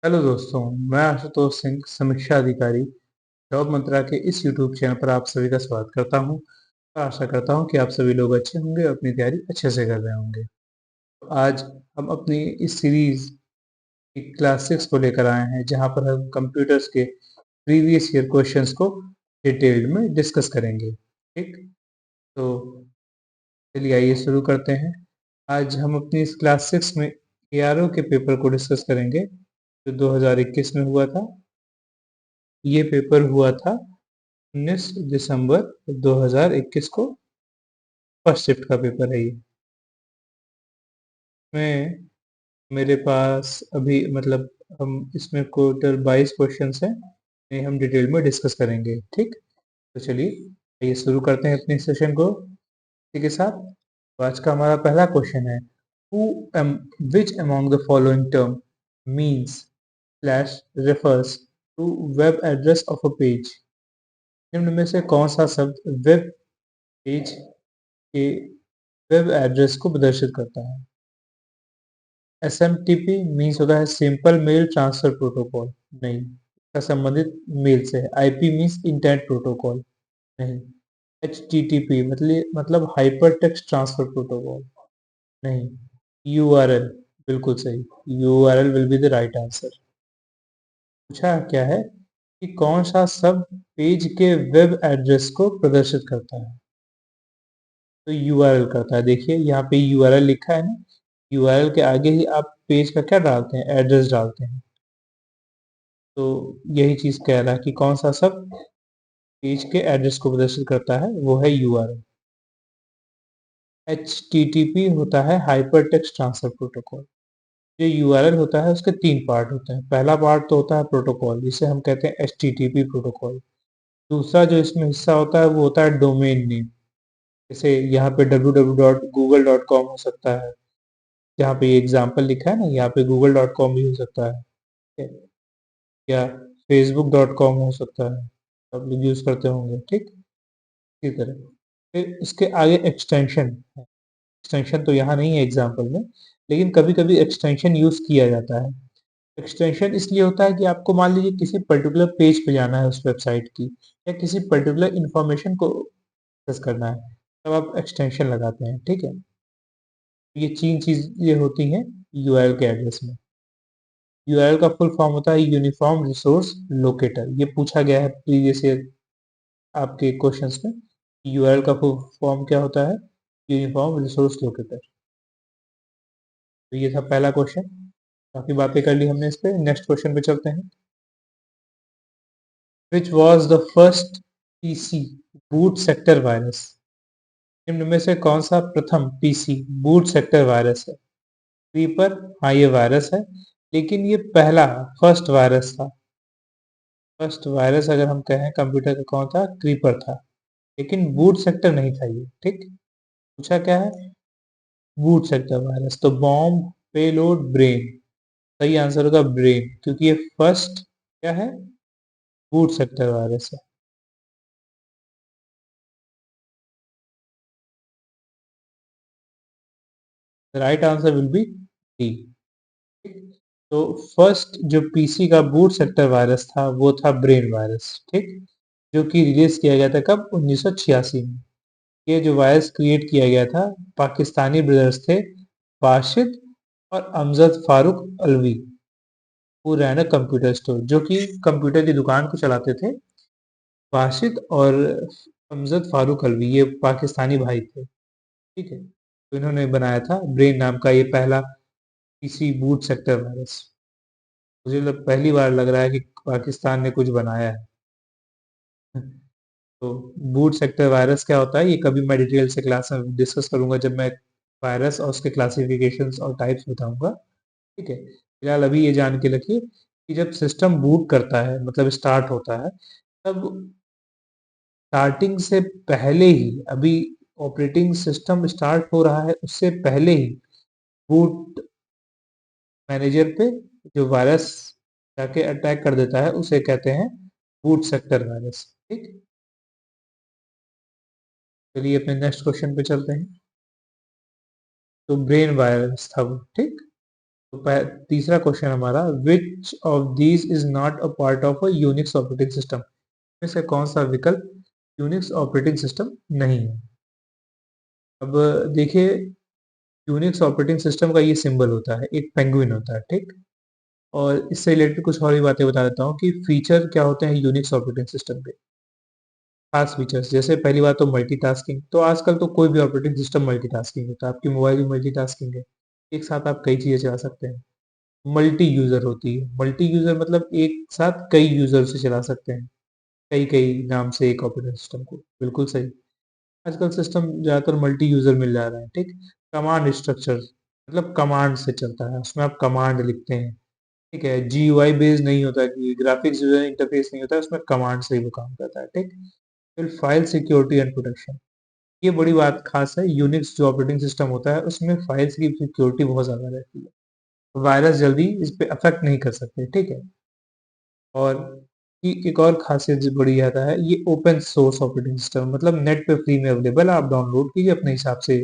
Hello दोस्तों, मैं आशुतोष सिंह, समीक्षा अधिकारी, जॉब मंत्रा के इस यूट्यूब चैनल पर आप सभी का स्वागत करता हूं। आशा करता हूं कि आप सभी लोग अच्छे होंगे और अपनी तैयारी अच्छे से कर रहे होंगे। तो आज हम अपनी इस सीरीज की क्लास 6 को लेकर आए हैं, जहां पर हम कंप्यूटर्स के प्रीवियस ईयर क्वेश्चंस को डिटेल में डिस्कस करेंगे। ठीक, तो चलिए आइए शुरू करते हैं। आज हम अपनी इस क्लास 6 में एआरओ के पेपर को डिस्कस करेंगे, जो 2021 में हुआ था। ये पेपर हुआ था 19 दिसंबर 2021 को। फर्स्ट शिफ्ट का पेपर है ये। में मेरे पास अभी मतलब हम इसमें टोटल 22 क्वेश्चंस हैं। ये हम डिटेल में डिस्कस करेंगे। ठीक, तो चलिए ये शुरू करते हैं अपने सेशन को इसी के साथ। तो आज का हमारा पहला क्वेश्चन है, who am which among the following term means slash refers to web address of a page. निम्न में से कौन सा शब्द वेब पेज के वेब एड्रेस को प्रदर्शित करता है? SMTP मीन्स होता है सिंपल मेल ट्रांसफर प्रोटोकॉल। नहीं, इसका संबंधित मेल से है। IP means internet protocol. नहीं। HTTP मतलब हाइपर टेक्स्ट ट्रांसफर प्रोटोकॉल। नहीं। URL बिल्कुल सही। URL will be the right answer. पूछा क्या है कि कौन सा शब्द पेज के वेब एड्रेस को प्रदर्शित करता है? तो यूआरएल करता है। देखिए यहाँ पे यूआरएल लिखा है ना, यूआरएल के आगे ही आप पेज का क्या डालते हैं? एड्रेस डालते हैं। तो यही चीज कह रहा है कि कौन सा सब पेज के एड्रेस को प्रदर्शित करता है, वो है यूआरएल। HTTP होता है हाइपर टेक्स्ट ट्रांसफर प्रोटोकॉल। जो यूआरएल होता है उसके तीन पार्ट होते हैं। पहला पार्ट तो होता है प्रोटोकॉल, जिसे हम कहते हैं HTTP प्रोटोकॉल। दूसरा जो इसमें हिस्सा होता है वो होता है डोमेन नेम। जैसे यहाँ पे www.google.com हो सकता है, जहाँ पे ये एग्जाम्पल लिखा है ना, यहाँ पे google.com भी हो सकता है। ठीक है? या facebook.com हो सकता है, आप लोग यूज करते होंगे। ठीक, इसी तरह फिर इसके आगे एक्सटेंशन है। एक्सटेंशन तो यहाँ नहीं है एग्जाम्पल में, लेकिन कभी कभी एक्सटेंशन यूज किया जाता है। एक्सटेंशन इसलिए होता है कि आपको मान लीजिए किसी पर्टिकुलर पेज पे जाना है उस वेबसाइट की, या किसी पर्टिकुलर इंफॉर्मेशन को एक्सेस करना है, तब आप एक्सटेंशन लगाते हैं। ठीक है, ये तीन चीजें होती हैं यूआरएल के एड्रेस में। यूआरएल का फुल फॉर्म होता है यूनिफॉर्म रिसोर्स लोकेटर। ये पूछा गया है प्रीवियस ईयर आपके क्वेश्चंस में। यूआरएल का फुल फॉर्म क्या होता है? Uniform resource locator. तो ये था पहला क्वेश्चन। काफी बातें कर ली हमने इस पे। नेक्स्ट क्वेश्चन पे चलते हैं। Which was the first PC boot sector virus? निम्न में से कौन सा प्रथम पीसी बूट सेक्टर वायरस है? क्रीपर, हाँ ये वायरस है, लेकिन ये पहला फर्स्ट वायरस था। फर्स्ट वायरस अगर हम कहें कंप्यूटर का, कौन था? क्रीपर था, लेकिन बूट सेक्टर नहीं था ये। ठीक, पूछा क्या है? Boot sector virus. तो बॉम्ब, पेलोड, ब्रेन। सही आंसर होगा ब्रेन, क्योंकि ये फर्स्ट क्या है? बूट सेक्टर वायरस है। Right answer will be D. तो फर्स्ट जो पीसी का बूट सेक्टर वायरस था वो था ब्रेन वायरस। ठीक, जो कि रिलीज किया गया था कब? 1986 में। ये जो वायरस क्रिएट किया गया था, पाकिस्तानी ब्रदर्स थे, बाशिद और अमजद फारूक अलवी। वो रैना कंप्यूटर स्टोर, जो कि कंप्यूटर की दुकान को चलाते थे। बाशिद और अमजद फारूक अलवी ये पाकिस्तानी भाई थे। ठीक है, तो इन्होंने बनाया था ब्रेन नाम का ये पहला पीसी बूट सेक्टर वायरस। मुझे पहली बार लग रहा है कि पाकिस्तान ने कुछ बनाया है। तो बूट सेक्टर वायरस क्या होता है, ये कभी मैं डिटेल से क्लास में डिस्कस करूंगा, जब मैं वायरस और उसके क्लासिफिकेशंस और टाइप्स बताऊंगा। ठीक है, फिलहाल अभी ये जान के रखिए कि जब सिस्टम बूट करता है, मतलब स्टार्ट होता है, तब स्टार्टिंग से पहले ही, अभी ऑपरेटिंग सिस्टम स्टार्ट हो रहा है उससे पहले ही, बूट मैनेजर पे जो वायरस जाके अटैक कर देता है उसे कहते हैं बूट सेक्टर वायरस। ठीक, चलिए अपने नेक्स्ट क्वेश्चन पे चलते हैं। तो ब्रेन वायरस था वो। ठीक, तो तीसरा क्वेश्चन हमारा, which of these is not a part of a Unix operating system, में से कौन सा विकल्प यूनिक्स ऑपरेटिंग सिस्टम नहीं है। अब देखिए, यूनिक्स ऑपरेटिंग सिस्टम का ये सिंबल होता है, एक पेंगुइन होता है, ठीक। और इससे रिलेटेड कुछ और भी बातें बता देता हूँ कि फीचर क्या होते हैं यूनिक्स ऑपरेटिंग सिस्टम के, खास फीचर्स। जैसे पहली बात तो मल्टीटास्किंग, तो आजकल तो कोई भी ऑपरेटिंग सिस्टम मल्टीटास्किंग होता है, आपकी मोबाइल भी मल्टीटास्किंग है, एक साथ आप कई चीजें चला सकते हैं। मल्टी यूजर होती है, मल्टी यूजर मतलब एक साथ कई यूजर से चला सकते हैं, कई कई नाम से एक ऑपरेटिंग सिस्टम को, बिल्कुल सही। आजकल सिस्टम ज्यादातर मल्टी यूजर मिल जा रहा है, ठीक। कमांड स्ट्रक्चर मतलब कमांड से चलता है, उसमें आप कमांड लिखते हैं, ठीक है। GUI बेस्ड नहीं होता है, ग्राफिक्स यूजर इंटरफेस नहीं होता है, उसमें कमांड से ही वो काम करता है, ठीक। फिर फाइल सिक्योरिटी एंड प्रोटेक्शन, ये बड़ी बात खास है, यूनिक्स जो ऑपरेटिंग सिस्टम होता है उसमें फाइल्स की सिक्योरिटी बहुत ज्यादा रहती है, वायरस जल्दी इस पे अफेक्ट नहीं कर सकते, ठीक है। और एक और खासियत जो बड़ी आता है, ये ओपन सोर्स ऑपरेटिंग सिस्टम, मतलब नेट पे फ्री में अवेलेबल, आप डाउनलोड कीजिए अपने हिसाब से,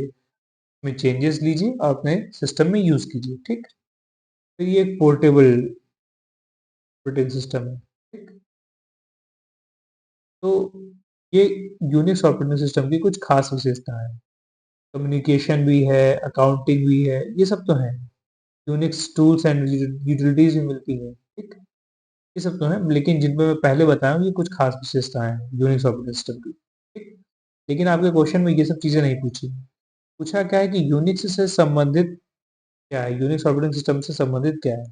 में चेंजेस लीजिए और अपने सिस्टम में यूज कीजिए, ठीक। तो ये एक पोर्टेबल ऑपरेटिंग सिस्टम है, ठीक। तो ये यूनिक्स ऑपरेटिंग सिस्टम की कुछ खास विशेषताएं हैं, कम्युनिकेशन भी है, अकाउंटिंग भी है, ये सब तो है। यूनिक्स टूल्स एंड यूटिलिटीज भी मिलती है, ठीक। ये सब तो है, लेकिन जिनमें मैं पहले बताया हूँ ये कुछ खास विशेषताएं हैं यूनिक्स ऑपरेटिंग सिस्टम की, ठीक। लेकिन आपके क्वेश्चन में ये सब चीजें नहीं पूछी, पूछा क्या है कि यूनिक्स से संबंधित क्या है, यूनिक्स ऑपरेटिंग सिस्टम से संबंधित क्या है,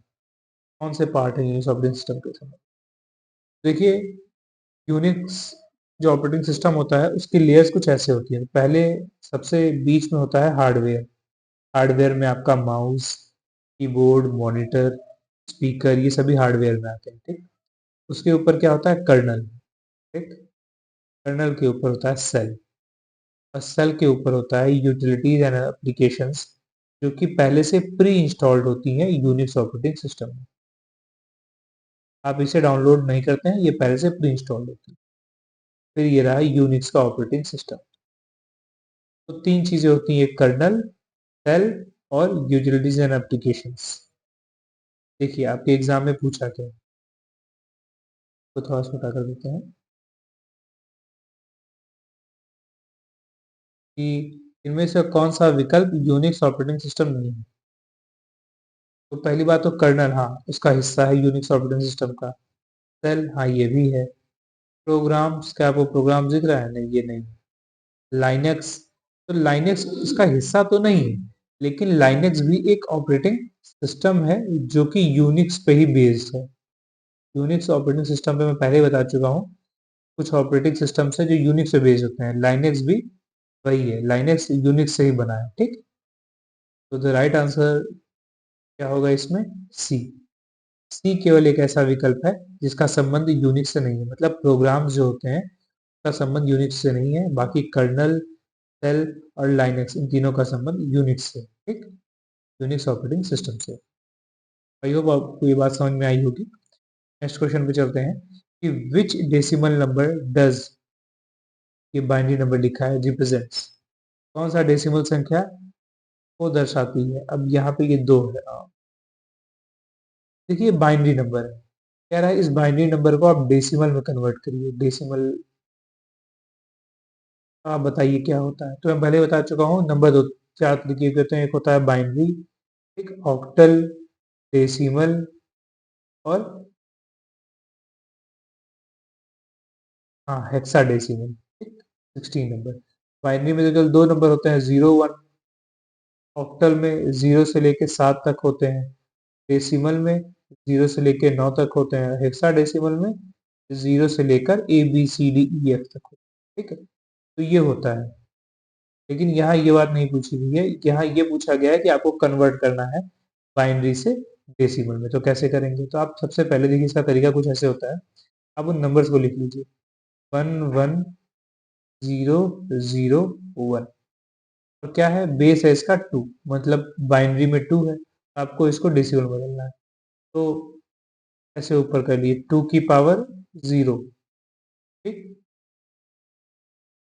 कौन से पार्ट है यूनिक्स ऑपरेटिंग सिस्टम के संबंध। देखिए, यूनिक्स जो ऑपरेटिंग सिस्टम होता है उसकी लेयर्स कुछ ऐसे होती है। पहले सबसे बीच में होता है हार्डवेयर, हार्डवेयर में आपका माउस, कीबोर्ड, मॉनिटर, स्पीकर, ये सभी हार्डवेयर में आते हैं, ठीक। उसके ऊपर क्या होता है, कर्नल, ठीक। कर्नल के ऊपर होता है सेल, और सेल के ऊपर होता है यूटिलिटीज एंड एप्लीकेशंस, जो कि पहले से प्री इंस्टॉल्ड होती हैं यूनिक्स ऑपरेटिंग सिस्टम में, आप इसे डाउनलोड नहीं करते हैं, ये पहले से प्री इंस्टॉल्ड होती है। फिर ये रहा यूनिक्स का ऑपरेटिंग सिस्टम। तो तीन चीजें होती हैं, कर्नल, सेल और यूटिलिटीज एंड एप्लीकेशंस। देखिए आपके एग्जाम में पूछा क्या है, तो थोड़ा छोटा कर देते हैं कि इनमें से कौन सा विकल्प यूनिक्स ऑपरेटिंग सिस्टम नहीं है। तो पहली बात तो कर्नल, हाँ उसका हिस्सा है यूनिक्स ऑपरेटिंग सिस्टम का। सेल, हाँ ये भी है। प्रोग्राम्स, क्या वो प्रोग्राम दिख रहा है, नहीं ये नहीं। लाइनेक्स, तो लाइनेक्स इसका हिस्सा तो नहीं है, लेकिन लाइनेक्स भी एक ऑपरेटिंग सिस्टम है जो कि यूनिक्स पे ही बेस्ड है। यूनिक्स ऑपरेटिंग सिस्टम पे मैं पहले ही बता चुका हूँ, कुछ ऑपरेटिंग सिस्टम्स है जो यूनिक्स पे बेस्ड होते हैं, लाइनेक्स भी वही है, लाइनेक्स यूनिक्स से ही बना है, ठीक। तो द राइट आंसर क्या होगा इसमें, सी। सी केवल एक ऐसा विकल्प है जिसका संबंध यूनिक्स से नहीं है, मतलब प्रोग्राम्स जो होते हैं का संबंध यूनिक्स से नहीं है, बाकी कर्नल, सेल और लाइनेक्स, इन तीनों का संबंध यूनिक्स से, ठीक, यूनिक्स ऑपरेटिंग सिस्टम से। आई होप आपको ये बात समझ में आई होगी। नेक्स्ट क्वेश्चन पे चलते हैं कि विच डेसिमल नंबर डज, ये बाइनरी नंबर लिखा है, रिप्रेजेंट्स, कौन सा डेसिमल संख्या को दर्शाती है। अब यहाँ पे ये दो है, देखिए बाइनरी नंबर है, कह रहा है इस बाइनरी नंबर को आप डेसिमल में कन्वर्ट करिए। डेसिमल, आप बताइए क्या होता है। तो मैं पहले बता चुका हूँ, नंबर दो, चार तरीके के होते हैं, एक होता है बाइनरी, एक ऑक्टल, डेसिमल और हाँ हेक्साडेसिमल, ठीक, 16 नंबर। बाइनरी में तो केवल दो नंबर होते हैं, 0 1। ऑक्टल में 0 से लेके 7 तक होते हैं। डेसिमल में 0 से लेके 9 तक होते हैं। हेक्साडेसिमल में 0 से लेकर ABCDEF तक होते हैं, ठीक है। तो ये होता है, लेकिन यहाँ ये बात नहीं पूछी गई है, यहाँ ये पूछा गया है कि आपको कन्वर्ट करना है बाइनरी से डेसिमल में, तो कैसे करेंगे। तो आप सबसे पहले देखिए, इसका तरीका कुछ ऐसे होता है, आप उन नंबर्स को लिख लीजिए, 1 1 0 0 1, और क्या है, बेस है इसका 2, मतलब बाइनरी में 2 है, आपको इसको डेसिमल में बदलना है। तो ऐसे ऊपर कर लिए 2 की पावर 0, ठीक,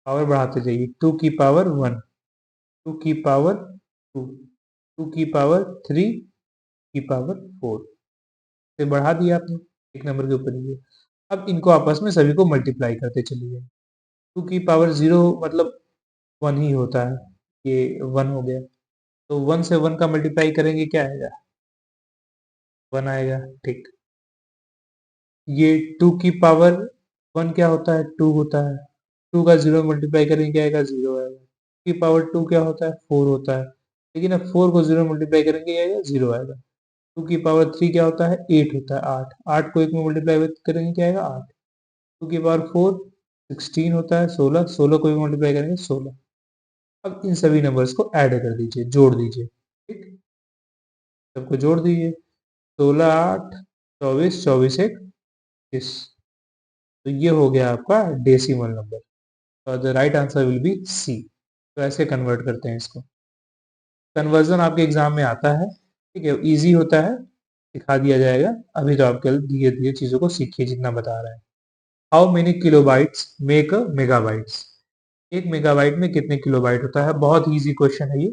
पावर बढ़ाते जाइए, 2 की पावर 1, 2 की पावर 2, 2 की पावर 3, की पावर 4 से बढ़ा दिया आपने एक नंबर के ऊपर ये। अब इनको आपस में सभी को मल्टीप्लाई करते चलिए। 2 की पावर 0 मतलब 1 ही होता है, ये 1 हो गया। तो 1 से 1 का मल्टीप्लाई करेंगे क्या आएगा? 1 आएगा, ठीक। ये 2 की पावर 1 क्या होता है? 2 होता है। 2 का 0 मल्टीप्लाई करेंगे क्या आएगा? 0 आएगा। 2 की पावर 2 क्या होता है? 4 होता है। लेकिन अब 4 को 0 मल्टीप्लाई करेंगे क्या आएगा? 0 आएगा। 2 की पावर 3 क्या होता है? 8 होता है, 8। 8 को 1 में मल्टीप्लाई करेंगे क्या आएगा? 8। 2 की पावर 4 16 होता है, 16। 16 को भी मल्टीप्लाई करेंगे 16। अब इन सभी नंबर्स को ऐड कर दीजिए, जोड़ दीजिए, ठीक। सबको जोड़ दीजिए। 16 8 24 24 1 30। तो ये हो गया आपका डेसिमल नंबर। और the right answer will be C. तो ऐसे कन्वर्ट करते हैं इसको। कन्वर्जन आपके एग्जाम में आता है, ठीक है, इजी होता है, सिखा दिया जाएगा। अभी तो आप कल धीरे धीरे चीजों को सीखिए जितना बता रहे हैं। How many kilobytes make a megabytes? एक मेगाबाइट में कितने किलोबाइट होता है? बहुत इजी क्वेश्चन है ये,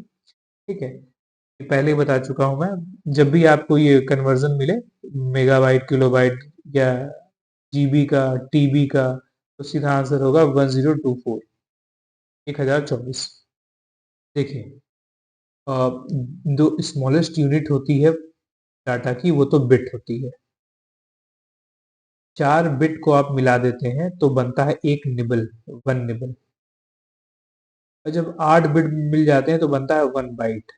ठीक है। ये पहले ही बता चुका हूं मैं। जब भी आपको ये कन्वर्जन मिले, मेगाबाइट किलोबाइट या जीबी का, टीबी का, तो सीधा आंसर होगा 1024, 1024। देखिए, जो स्मॉलेस्ट यूनिट होती है डाटा की, वो तो बिट होती है। 4 बिट को आप मिला देते हैं तो बनता है एक निबल, 1 निबल। और जब 8 बिट मिल जाते हैं तो बनता है 1 बाइट।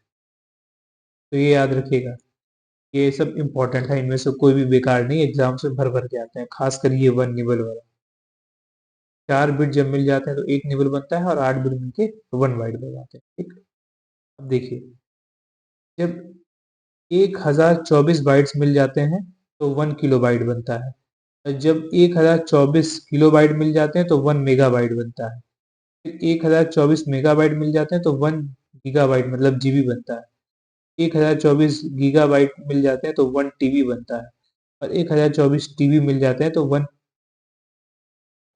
तो ये याद रखिएगा, ये सब इंपॉर्टेंट है, इनमें से कोई भी बेकार नहीं, एग्जाम से भर भर के आते हैं, खासकर ये 1 निबल वाला। 4 बिट जब मिल जाते हैं तो एक निबल बनता है, और 8 बिट मिलके 1 बाइट बन जाते हैं, ठीक। अब देखिए, जब 1024 बाइट्स मिल जाते हैं तो 1 किलोबाइट बनता है। और जब 1024 किलोबाइट मिल जाते हैं तो 1 मेगाबाइट बनता है। फिर 1024 मेगाबाइट मिल जाते हैं तो 1 गीगाबाइट मतलब जीबी बनता है। 1024 गीगाबाइट मिल जाते हैं तो 1 टीबी बनता है। और 1024 टीबी मिल जाते हैं तो 1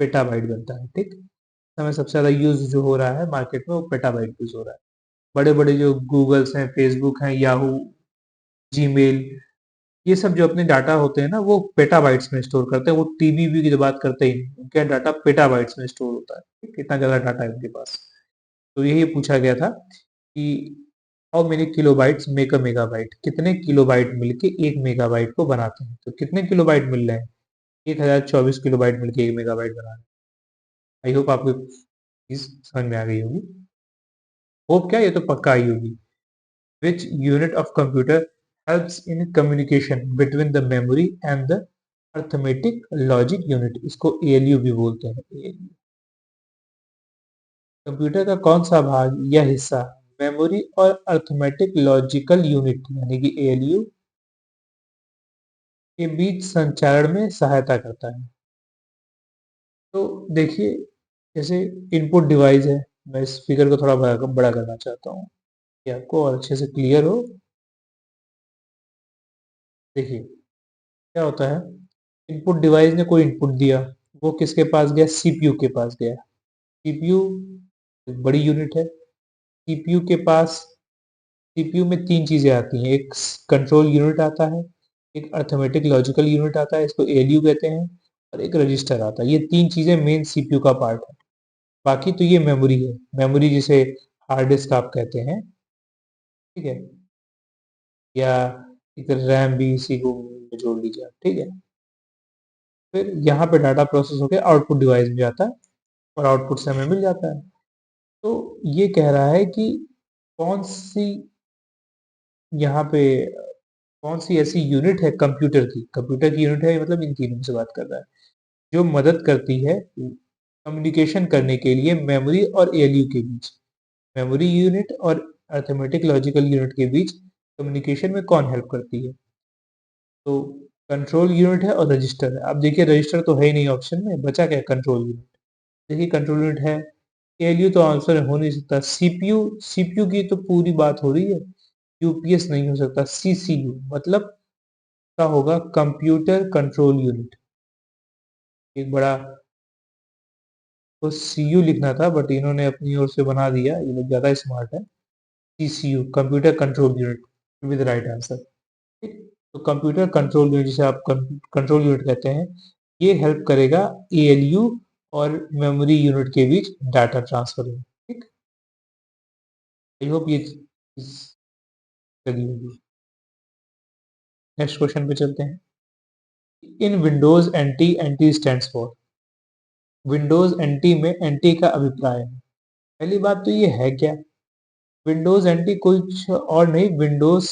पेटाबाइट बनता है, ठीक। समय सबसे ज्यादा यूज जो हो रहा है मार्केट में, वो पेटाबाइट यूज हो रहा है। बड़े बड़े जो गूगल्स हैं, फेसबुक हैं, याहू, जीमेल, ये सब जो अपने डाटा होते हैं ना, वो पेटाबाइट्स में स्टोर करते हैं। वो टीबी की तो बात करते ही नहीं, उनका डाटा पेटाबाइट्स में स्टोर होता है, ठीक? इतना ज्यादा डाटा है उनके पास। तो यही पूछा गया था कि how many kilobytes make a megabyte? कितने किलोबाइट मिलके एक मेगाबाइट को बनाते हैं? तो कितने किलोबाइट मिल रहे हैं? 1024 किलोबाइट मिलके एक मेगाबाइट बना रहे हैं। आई होप आपको चीज समझ में आ गई होगी। होप क्या, ये तो पक्का आई होगी। Which unit of computer helps in communication between the memory and the arithmetic logic unit? इसको ALU भी बोलते हैं, ALU। कंप्यूटर का कौन सा भाग या हिस्सा मेमोरी और अर्थमेटिक लॉजिकल यूनिट यानी कि ALU के बीच संचारण में सहायता करता है? तो देखिए, जैसे इनपुट डिवाइस है, मैं इस फिगर को थोड़ा बड़ा बड़ा करना चाहता हूँ कि आपको और अच्छे से क्लियर हो। देखिए, क्या होता है, इनपुट डिवाइस ने कोई इनपुट दिया, वो किसके पास गया? सीपीयू के पास गया। सीपीयू एक बड़ी यूनिट है। सीपीयू के पास, सीपीयू में 3 चीजें आती हैं, एक कंट्रोल यूनिट आता है, एक अर्थमेटिक लॉजिकल यूनिट आता है, इसको एलयू कहते हैं, और एक रजिस्टर आता है। ये 3 चीजें मेन सीपीयू का पार्ट है। बाकी तो ये मेमोरी है, मेमोरी जिसे हार्ड डिस्क आप कहते हैं, ठीक है, या एक रैम भी इसी को जोड़ लीजिए आप, ठीक है। फिर यहाँ पे डाटा प्रोसेस होकर आउटपुट डिवाइस में जाता है, और आउटपुट से हमें मिल जाता है। तो ये कह रहा है कि कौन सी यहाँ पे कौन सी ऐसी यूनिट है कंप्यूटर की यूनिट है, मतलब इन तीनों से बात कर रहा है, जो मदद करती है कम्युनिकेशन करने के लिए मेमोरी और एएलयू के बीच। मेमोरी यूनिट और अर्थमेटिक लॉजिकल यूनिट के बीच कम्युनिकेशन में कौन हेल्प करती है? तो कंट्रोल यूनिट है और रजिस्टर है। अब देखिए, रजिस्टर तो है ही नहीं ऑप्शन में, बचा क्या? Control unit. देखिए, कंट्रोल यूनिट है, एएलयू तो आंसर हो नहीं सकता। सीपीयू, सीपीयू की तो पूरी बात हो रही है, यूपीएस नहीं हो सकता। सीसीयू मतलब क्या होगा? Computer control unit. एक बड़ा, तो सीयू लिखना था, बट इन्होंने अपनी ओर से बना दिया, ये लोग ज्यादा स्मार्ट है। CCU computer control unit with right answer. ठीक? तो कंप्यूटर कंट्रोल यूनिट जिसे आप कंट्रोल यूनिट कहते हैं, ये हेल्प करेगा एएलयू और मेमोरी यूनिट के बीच डाटा ट्रांसफर में। ठीक? आई होप ये चीज़ लगी होगी। नेक्स्ट क्वेश्चन पे चलते हैं। In Windows NT, NT stands for, Windows NT में एनटी का अभिप्राय है। पहली बात तो ये है क्या? विंडोज एनटी कुछ और नहीं, विंडोज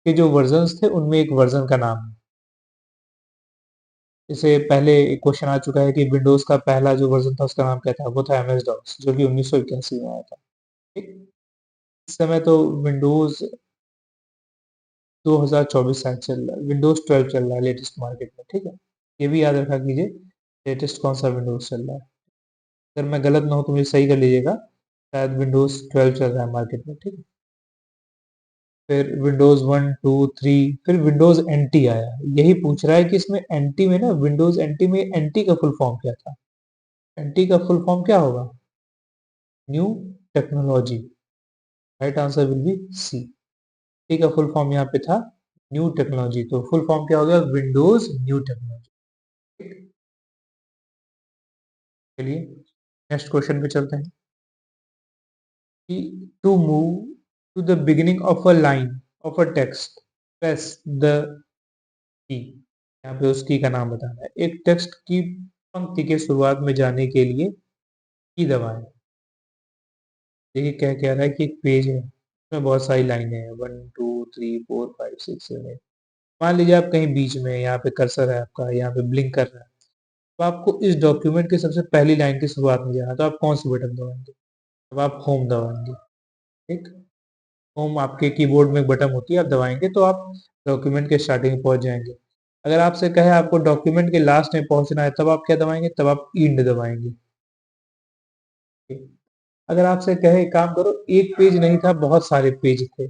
के जो वर्जन्स थे उनमें एक वर्जन का नाम है। जैसे पहले एक क्वेश्चन आ चुका है कि विंडोज का पहला जो वर्जन था उसका नाम क्या था, वो था एमएस डॉस, जो कि 1981 में आया था। ठीक? इस समय तो विंडोज 2024 शायद चल रहा है, विंडोज 12 चल रहा है लेटेस्ट मार्केट में। ठीक है, ये भी याद रखा कीजिए लेटेस्ट कौन सा विंडोज चल रहा है। अगर मैं गलत ना हो तो मुझे सही कर लीजिएगा, शायद विंडोज 12 चल रहा है मार्केट में। ठीक है, फिर विंडोज 1 2 3, फिर विंडोज एनटी आया। यही पूछ रहा है कि इसमें एनटी में ना, विंडोज एनटी में एनटी का फुल फॉर्म क्या था। एनटी का फुल फॉर्म क्या होगा? New technology. Right answer will be C. T का फुल फॉर्म यहाँ पे था न्यू टेक्नोलॉजी, तो फुल फॉर्म क्या हो गया? Windows new technology. चलिए नेक्स्ट क्वेश्चन पे चलते हैं कि to move to the beginning of a line of a text press the key. यहाँ पे उस की का नाम बताना है। एक टेक्स्ट की पंक्ति के शुरुआत में जाने के लिए की दबाएं। देखिए क्या कह रहा है कि एक पेज है, उसमें बहुत सारी लाइनें हैं, 1 2 3 4 5 6 7 8। मान लीजिए आप कहीं बीच में, यहाँ पे कर्सर है आपका, यहाँ पे ब्लिंक कर रहा है, तो आपको इस डॉक्यूमेंट के सबसे पहली लाइन की शुरुआत में जाना है, तो आप कौन सी बटन दबाएंगे? अब आप होम दबाएंगे। ठीक, होम आपके कीबोर्ड में एक बटन होती है, आप दबाएंगे तो आप डॉक्यूमेंट के स्टार्टिंग में पहुंच जाएंगे। अगर आपसे कहे आपको डॉक्यूमेंट के लास्ट में पहुंचना है, तब आप क्या दबाएंगे? तब आप इंड दबाएंगे। ठीक? अगर आपसे कहे काम करो, एक पेज नहीं था, बहुत सारे पेज थे,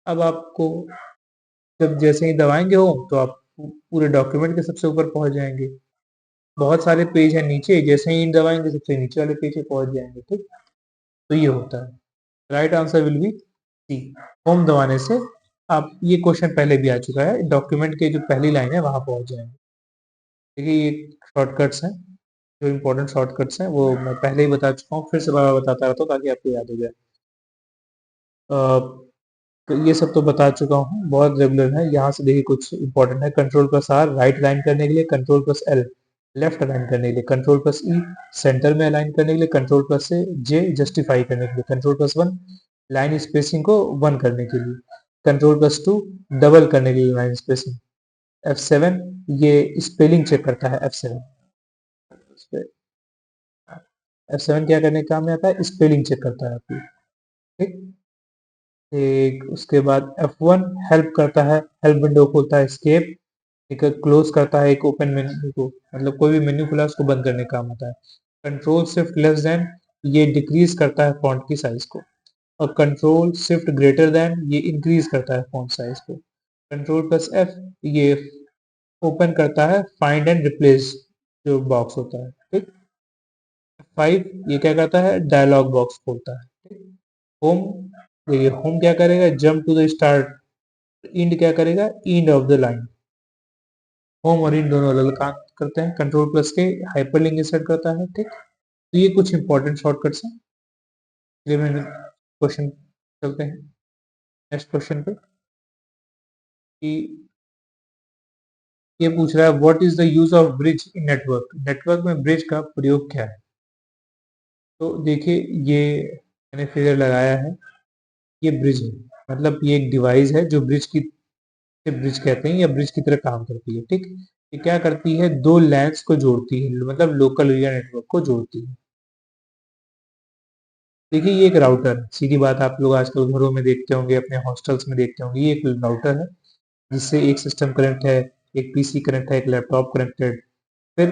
अब आपको जब जैसे ही दबाएंगे हो तो आप पूरे डॉक्यूमेंट के सबसे ऊपर पहुंच जाएंगे। बहुत सारे पेज है नीचे, जैसे ही दबाएंगे सबसे नीचे वाले पेज पे पहुंच जाएंगे। ठीक, तो ये होता है। Right answer will be C. Home दबाने से आप, ये क्वेश्चन पहले भी आ चुका है, डॉक्यूमेंट के जो पहली लाइन है वहां पहुंच जाएंगे। देखिए ये शॉर्टकट्स हैं, जो इंपॉर्टेंट शॉर्टकट्स हैं वो मैं पहले ही बता चुका हूँ, फिर से बार बताता रहता हूँ ताकि आपको याद हो जाए। तो ये सब तो बता चुका हूँ, बहुत रेगुलर है। यहाँ से देखिए कुछ इंपॉर्टेंट है। Control plus R right align करने के लिए, control plus L left align करने के लिए, कंट्रोल प्लस ई सेंटर में अलाइन करने के लिए, कंट्रोल प्लस से जे जस्टिफाई करने के लिए, control plus one line spacing को 1 करने के लिए, कंट्रोल प्लस टू डबल करने के लिए लाइन स्पेसिंग, F7 ये स्पेलिंग चेक करता है। F7 क्या करने के काम में आता है? स्पेलिंग चेक करता है आपकी। ठीक, एक उसके बाद F1 हेल्प करता है, हेल्प विंडो खोलता है, एस्केप एक क्लोज करता है, एक ओपन मेन्यू को, मतलब कोई भी मेन्यू खुला उसको बंद करने का काम आता है। कंट्रोल शिफ्ट लेस देन ये डिक्रीज करता है फॉन्ट की साइज को, और कंट्रोल शिफ्ट ग्रेटर देन ये इंक्रीज करता है फॉन्ट साइज को। कंट्रोल प्लस एफ ये ओपन करता है फाइंड एंड रिप्लेस जो बॉक्स होता है। ठीक, 5 ये क्या करता है? डायलॉग बॉक्स खोलता है। होम, देखिए होम क्या करेगा? Jump to the start. End क्या करेगा? End of the line. Home और इन दोनों अलग अलग काम करते हैं। Control plus K hyperlink insert करता है। ठीक, तो ये कुछ इंपॉर्टेंट शॉर्टकट्स हैं। चलिए मैं क्वेश्चन चलते हैं नेक्स्ट क्वेश्चन पे कि ये पूछ रहा है what is the use of bridge in network. Network में ब्रिज का प्रयोग क्या है? तो देखिए ये मैंने फिगर लगाया है, ये ब्रिज है, मतलब ये एक डिवाइस है जो ब्रिज की, ब्रिज कहते हैं या ब्रिज की तरह काम करती है। ठीक, ये क्या करती है? दो लैंस को जोड़ती है, मतलब लोकल एरिया नेटवर्क को जोड़ती है। देखिए ये एक राउटर है, सीधी बात, आप लोग आजकल घरों में देखते होंगे, अपने हॉस्टल्स में देखते होंगे, ये एक राउटर है जिससे एक सिस्टम कनेक्ट है, एक पीसी कनेक्ट है, एक लैपटॉप कनेक्टेड, फिर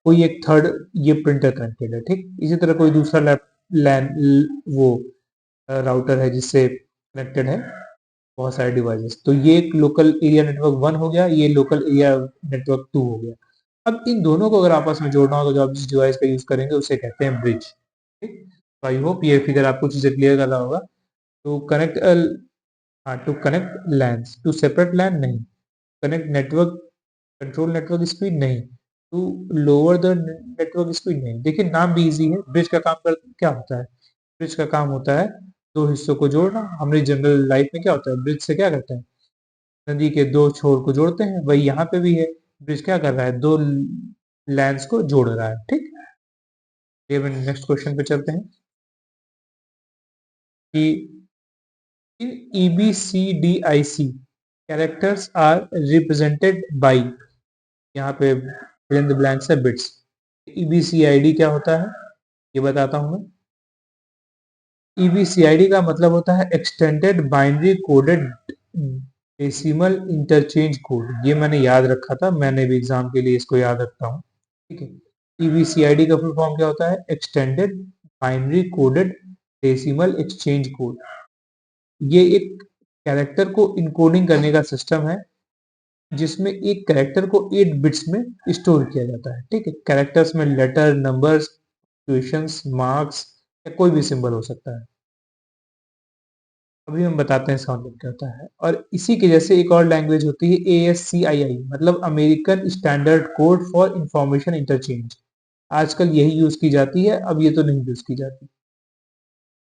कोई एक थर्ड ये प्रिंटर कनेक्टेड है। ठीक, इसी तरह कोई दूसरा लैप लैन वो राउटर है जिससे कनेक्टेड है बहुत सारे डिवाइसेस। तो ये एक लोकल एरिया नेटवर्क 1 हो गया, ये लोकल एरिया नेटवर्क 2 हो गया। अब इन दोनों को अगर आपस में जोड़ना हो तो जो आप जिस डिवाइस का यूज करेंगे उसे कहते हैं ब्रिज। ठीक, तो आई होप ये फिगर आपको चीजें क्लियर कर रहा होगा। तो कनेक्ट, हाँ, to connect LANs, to separate LAN नहीं, connect network, control network speed नहीं, to lower the network speed नहीं। देखिए नाम भी इजी है। ब्रिज का काम कर क्या होता है? ब्रिज का काम होता है दो हिस्सों को जोड़ना। हमारी जनरल लाइफ में क्या होता है? ब्रिज से क्या करते हैं? नदी के दो छोर को जोड़ते हैं। वही यहाँ पे भी है। ब्रिज क्या कर रहा है? दो लैंड्स को जोड़ रहा है। ठीक, ये नेक्स्ट क्वेश्चन पे चलते हैं कि in EBCDIC characters are represented by, यहाँ पे फिल इन द ब्लैंक्स है बिट्स। EBCID क्या होता है ये बताता हूं मैं। EBCID का मतलब होता है extended binary coded decimal interchange code. ये मैंने याद रखा था, मैंने भी एग्जाम के लिए इसको याद रखता हूँ। ठीक है, EBCID का फुल फॉर्म क्या होता है? Extended binary coded decimal exchange code. ये एक कैरेक्टर को इनकोडिंग करने का सिस्टम है जिसमें एक कैरेक्टर को 8 बिट्स में स्टोर किया जाता है। ठीक है, कैरेक्टर्स में लेटर, नंबर्स, क्वेश्चंस, मार्क्स या कोई भी सिंबल हो सकता है। अभी हम बताते हैं इसका मतलब क्या होता है। और इसी के जैसे एक और लैंग्वेज होती है ASCII, मतलब American standard code for information interchange. आजकल यही यूज की जाती है, अब ये तो नहीं यूज की जाती।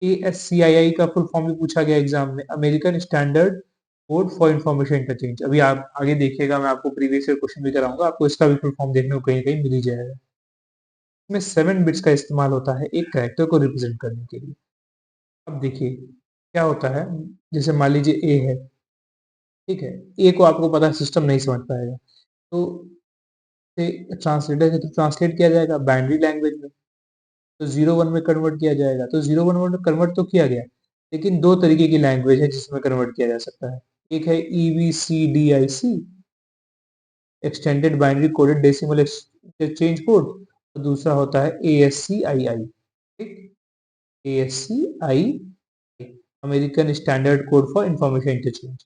ASCII का फुल फॉर्म भी पूछा गया एग्जाम में, American standard code for information interchange. अभी आप आगे देखिएगा, मैं आपको प्रीवियस ईयर क्वेश्चन भी कराऊंगा, आपको इसका भी फुल फॉर्म देखने को कहीं कहीं मिल ही जाएगा। इसमें 7 बिट्स का इस्तेमाल होता है एक कैरेक्टर को रिप्रेजेंट करने के लिए। अब देखिए क्या होता है, जैसे मान लीजिए ए है। ठीक है, ए को आपको पता है सिस्टम नहीं समझ पाएगा, तो ट्रांसलेटर से तो ट्रांसलेट किया जाएगा बाइनरी लैंग्वेज में, तो 0 1 में कन्वर्ट किया जाएगा। तो 0 1 में कन्वर्ट तो किया गया, लेकिन दो तरीके की लैंग्वेज है जिसमें कन्वर्ट किया जा सकता है। एक है EBCDIC, extended binary coded decimal exchange code, और दूसरा होता है ASCII। ठीक, ASCII, American standard code for information interchange.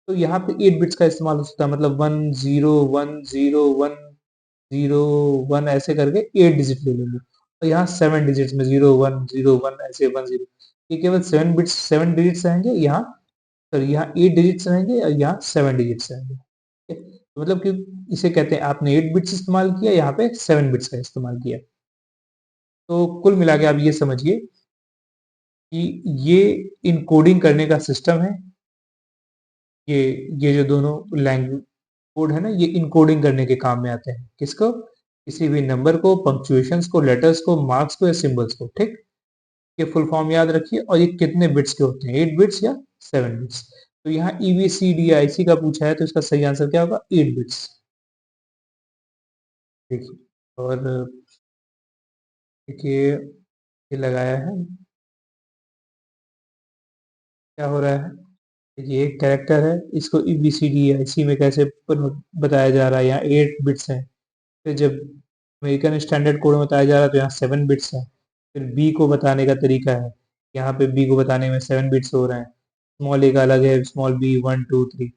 तो यहाँ पे 8 बिट्स का इस्तेमाल हो सकता है, मतलब 1 0 1 0 1 0 1 ऐसे करके 8 डिजिट ले लेंगे। और यहाँ 7 डिजिट्स में 0 1 0 1 ऐसे 1 0, ये केवल 7 बिट्स 7 डिजिट्स रहेंगे। यहाँ सॉरी, यहाँ 8 डिजिट्स रहेंगे और यहाँ 7 डिजिट्स रहेंगे। ठीक है? तो मतलब कि इसे कहते हैं आपने 8 बिट्स इस्तेमाल किया, यहाँ पे 7 बिट्स का इस्तेमाल किया। तो कुल मिला के आप ये समझिए कि ये इनकोडिंग करने का सिस्टम है। ये ये जो दोनों लैंग्वेज कोड है ना, ये इनकोडिंग करने के काम में आते हैं। किसको? किसी भी नंबर को, पंक्चुएशंस को, लेटर्स को, मार्क्स को या सिंबल्स को। ठीक, ये फुल फॉर्म याद रखिए। और ये कितने बिट्स के होते हैं? 8 बिट्स या 7 बिट्स। तो यहाँ EBCDIC का पूछा है, तो इसका सही आंसर क्या होगा? 8 बिट्स। देखिए, और देखिए ये लगाया है, क्या हो रहा है। देखिए एक कैरेक्टर है, इसको EBCDIC में कैसे बताया जा रहा है। यहाँ 8 बिट्स हैं, फिर जब अमेरिकन स्टैंडर्ड कोड में बताया जा रहा है तो यहाँ 7 बिट्स है। फिर बी को बताने का तरीका है, यहाँ पे बी को बताने में 7 बिट्स हो रहे हैं। स्मॉल ए का अलग है, स्मॉल बी 1 2 3।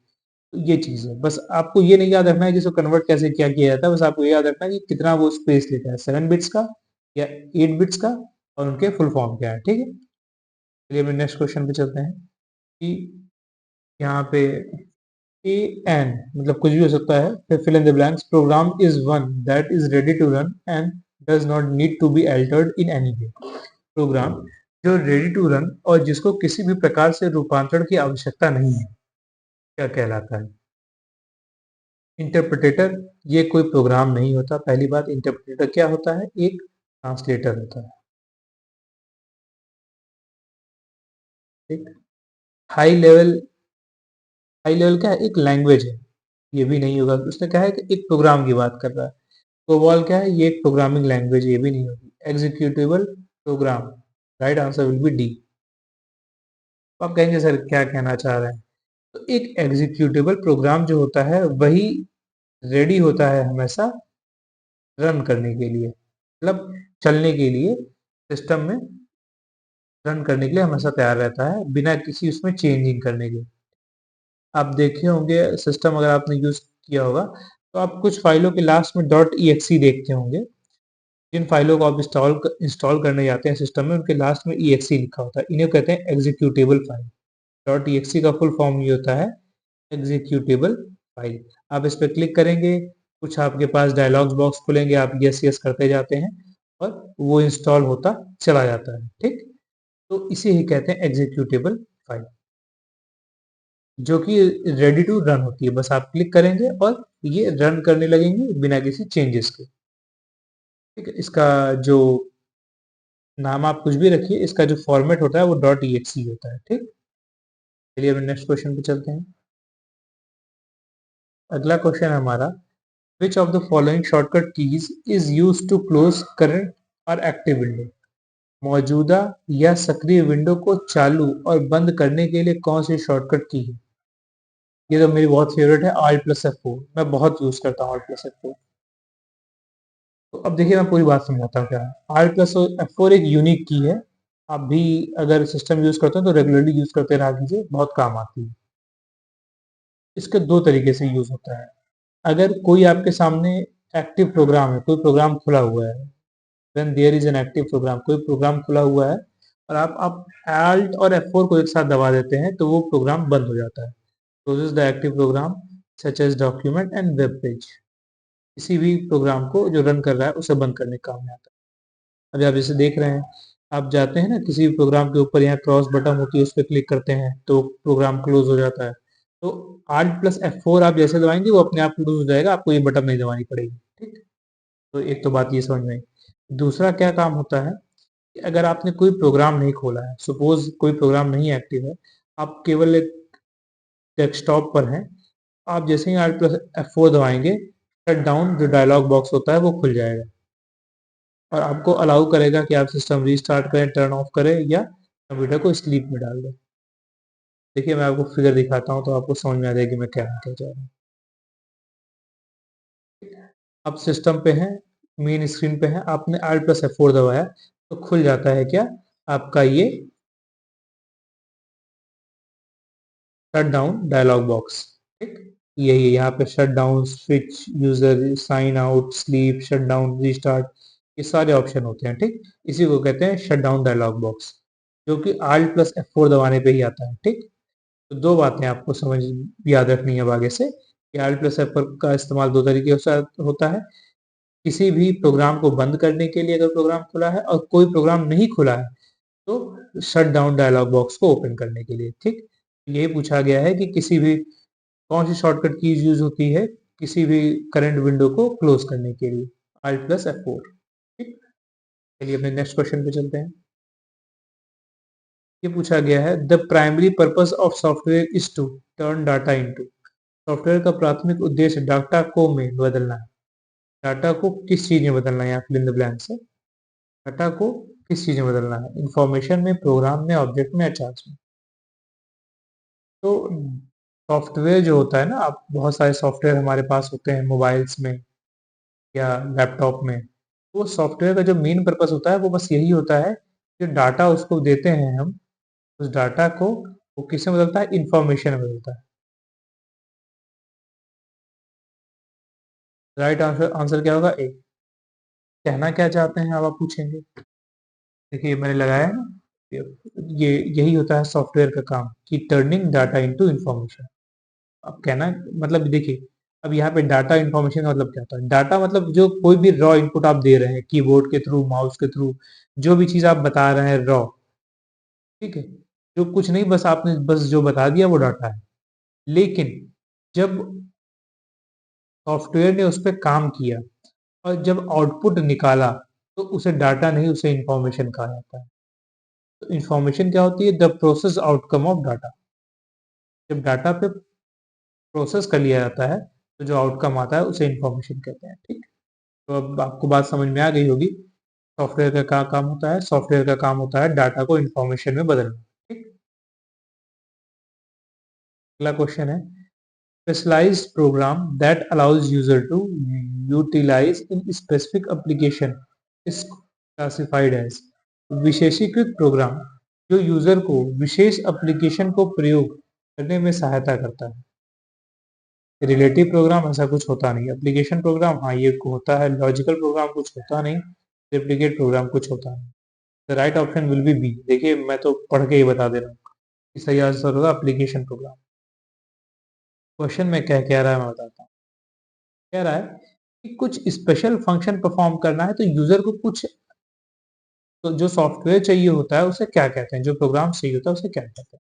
तो ये चीज है, बस आपको ये नहीं याद रखना है जिसको कन्वर्ट कैसे किया किया जाता है, बस आपको ये याद रखना है कि कितना वो स्पेस लेता है, 7 बिट्स का या 8 बिट्स का, और उनके फुल फॉर्म क्या है। ठीक है, चलिए अपने नेक्स्ट क्वेश्चन पे चलते हैं कि यहाँ पे ए एन मतलब कुछ भी हो सकता है, फिर fill in the blanks. Program is one that is ready to run and does not need to be altered in any way. Program जो रेडी टू रन और जिसको किसी भी प्रकार से रूपांतरण की आवश्यकता नहीं है, क्या कहलाता है? इंटरप्रेटर ये कोई प्रोग्राम नहीं होता। पहली बात, इंटरप्रेटर क्या होता है? एक ट्रांसलेटर होता है। ठीक, हाई लेवल क्या है? एक लैंग्वेज है, ये भी नहीं होगा। उसने कहा है कि एक प्रोग्राम की बात कर रहा है। कोबॉल क्या है? ये एक प्रोग्रामिंग लैंग्वेज, ये भी नहीं होगी। Executable program, right answer will be D. तो आप कहेंगे सर क्या कहना चाह रहे हैं? तो एक एग्जीक्यूटेबल प्रोग्राम जो होता है वही रेडी होता है हमेशा रन करने के लिए, मतलब चलने के लिए, सिस्टम में रन करने के लिए हमेशा तैयार रहता है बिना किसी उसमें चेंजिंग करने के। आप देखे होंगे सिस्टम, अगर आपने यूज किया होगा तो आप कुछ फाइलों के लास्ट में .exe देखते होंगे। जिन फाइलों को आप इंस्टॉल करने जाते हैं सिस्टम में, उनके लास्ट में exe लिखा होता है। इन्हें कहते हैं एग्जीक्यूटेबल फाइल, डॉट .exe का फुल फॉर्म ये होता है एग्जीक्यूटेबल फाइल। आप इस पर क्लिक करेंगे, कुछ आपके पास डायलॉग्स बॉक्स खुलेंगे, आप यस यस करते जाते हैं और वो इंस्टॉल होता चला जाता है। ठीक, तो इसे ही कहते हैं एग्जीक्यूटेबल फाइल, जो कि रेडी टू रन होती है। बस आप क्लिक करेंगे और ये रन करने लगेंगे बिना किसी चेंजेस के। ठीक है, इसका जो नाम आप कुछ भी रखिए, इसका जो फॉर्मेट होता है वो डॉट .exe होता है। ठीक, चलिए अब नेक्स्ट क्वेश्चन पे चलते हैं। अगला क्वेश्चन हमारा, which of the following shortcut keys is use to close current और एक्टिव विंडो? मौजूदा या सक्रिय विंडो को चालू और बंद करने के लिए कौन सी शॉर्टकट की है? ये तो मेरी बहुत फेवरेट है, Alt प्लस F4। मैं बहुत यूज करता हूँ Alt प्लस F4। तो अब देखिए मैं पूरी बात समझाता हूँ क्या है। Alt प्लस F4 एक यूनिक की है। आप भी अगर सिस्टम यूज करते हो तो रेगुलरली यूज करते रहा कीजिए, बहुत काम आती है। इसके दो तरीके से यूज होता है। अगर कोई आपके सामने एक्टिव प्रोग्राम है, कोई प्रोग्राम खुला हुआ है, when there is an active program, कोई प्रोग्राम खुला हुआ है और आप Alt और F4 को एक साथ दबा देते हैं तो वो प्रोग्राम बंद हो जाता है। Closes the active program such as document and web page. किसी भी प्रोग्राम को जो रन कर रहा है उसे बंद करने का काम में आता है। अभी आप जैसे देख रहे हैं, आप जाते हैं ना किसी भी प्रोग्राम के ऊपर, यहाँ क्रॉस बटन होती है, उस पर क्लिक करते हैं तो प्रोग्राम क्लोज हो जाता है। तो Alt प्लस F4 आप जैसे दबाएंगे वो अपने आप क्लोज हो जाएगा, आपको ये बटन नहीं दबानी पड़ेगी। ठीक, तो एक तो बात ये समझ में आई। दूसरा क्या काम होता है कि अगर आपने कोई प्रोग्राम नहीं खोला है, सपोज कोई प्रोग्राम नहीं एक्टिव है, आप केवल एक डेस्कटॉप पर हैं, आप जैसे ही Alt प्लस F4 दबाएंगे, शट डाउन जो डायलॉग बॉक्स होता है वो खुल जाएगा और आपको अलाउ करेगा कि आप सिस्टम रीस्टार्ट करें, टर्न ऑफ करें या कंप्यूटर को स्लीप में डाल दें। देखिए मैं आपको फिगर दिखाता हूँ तो आपको समझ में आ जाएगी मैं क्या कहना चाह रहा हूँ। आप सिस्टम पे हैं, मेन स्क्रीन पे हैं, आपने Alt प्लस F4 दबाया तो खुल जाता है क्या, आपका ये शट डाउन डायलॉग बॉक्स। ठीक, यही है, यहाँ पे shut down, switch user, sign out, sleep, shut down, restart, ये सारे ऑप्शन होते हैं। ठीक, इसी को कहते हैं शट डाउन डायलॉग बॉक्स, जो कि Alt प्लस F4 दबाने पे ही आता है। ठीक, तो दो बातें आपको समझ याद रखनी है अब आगे से कि Alt प्लस F4 का इस्तेमाल दो तरीके से होता है। किसी भी प्रोग्राम को बंद करने के लिए अगर प्रोग्राम खुला है, और कोई प्रोग्राम नहीं खुला है तो शट डाउन डायलॉग बॉक्स को ओपन करने के लिए। ठीक, ये पूछा गया है कि किसी भी कौन सी शॉर्टकट कीज यूज होती है किसी भी करंट विंडो को क्लोज करने के लिए, Alt प्लस F4। ठीक, चलिए अपने नेक्स्ट क्वेश्चन पे चलते हैं। ये पूछा गया है, the primary purpose of software is to turn data into. Software का प्राथमिक उद्देश्य डाटा को में बदलना है। डाटा को किस चीज में बदलना है, यहाँ फिल इन द ब्लैंक्स है। डाटा को किस चीज में बदलना है, इंफॉर्मेशन में, प्रोग्राम में, ऑब्जेक्ट में या चार्ज में। तो सॉफ्टवेयर जो होता है ना, आप बहुत सारे सॉफ्टवेयर हमारे पास होते हैं मोबाइल्स में या लैपटॉप में। वो सॉफ्टवेयर का जो मेन पर्पस होता है वो बस यही होता है कि डाटा उसको देते हैं हम, उस डाटा को वो किसमें बदलता है, इंफॉर्मेशन में बदलता है। राइट आंसर आंसर क्या होगा, ए। कहना क्या चाहते हैं अब आप पूछेंगे। देखिए मैंने लगाया है ना, ये यही होता है सॉफ्टवेयर का काम कि टर्निंग डाटा इनटू इंफॉर्मेशन। अब कहना मतलब देखिए, अब यहाँ पे डाटा इंफॉर्मेशन का मतलब क्या होता है। डाटा मतलब जो कोई भी रॉ इनपुट आप दे रहे हैं, कीबोर्ड के थ्रू, माउस के थ्रू, जो भी चीज आप बता रहे हैं रॉ। ठीक है, जो कुछ नहीं, बस आपने बस जो बता दिया वो डाटा है। लेकिन जब सॉफ्टवेयर ने उस पर काम किया और जब आउटपुट निकाला तो उसे डाटा नहीं, उसे इंफॉर्मेशन कहा जाता है। तो इंफॉर्मेशन क्या होती है, the process outcome of data. जब डाटा पे प्रोसेस कर लिया जाता है तो जो आउटकम आता है उसे इंफॉर्मेशन कहते हैं। ठीक, तो अब आपको बात समझ में आ गई होगी। सॉफ्टवेयर का क्या काम होता है, सॉफ्टवेयर का काम होता है डाटा को इंफॉर्मेशन में बदलना। ठीक, अगला क्वेश्चन है, specialized program that allows user to utilize in specific application is classified as। विशेषीकृत प्रोग्राम जो यूजर को विशेष एप्लीकेशन को प्रयोग करने में सहायता करता है। रिलेटिव प्रोग्राम ऐसा कुछ होता नहीं, एप्लीकेशन प्रोग्राम हाँ ये होता है, लॉजिकल प्रोग्राम कुछ होता नहीं, रेप्लिकेट प्रोग्राम कुछ होता नहीं। The right option will be B. देखिए मैं तो पढ़ के ही बता दे रहा हूँ। सही आंसर होगा एप्लीकेशन प्रोग्राम। क्वेश्चन में क्या कह रहा है मैं बताता हूँ। कह रहा है कि कुछ स्पेशल फंक्शन परफॉर्म करना है तो यूजर को कुछ तो जो सॉफ्टवेयर चाहिए होता है उसे क्या कहते हैं, जो प्रोग्राम चाहिए होता है उसे क्या कहते हैं?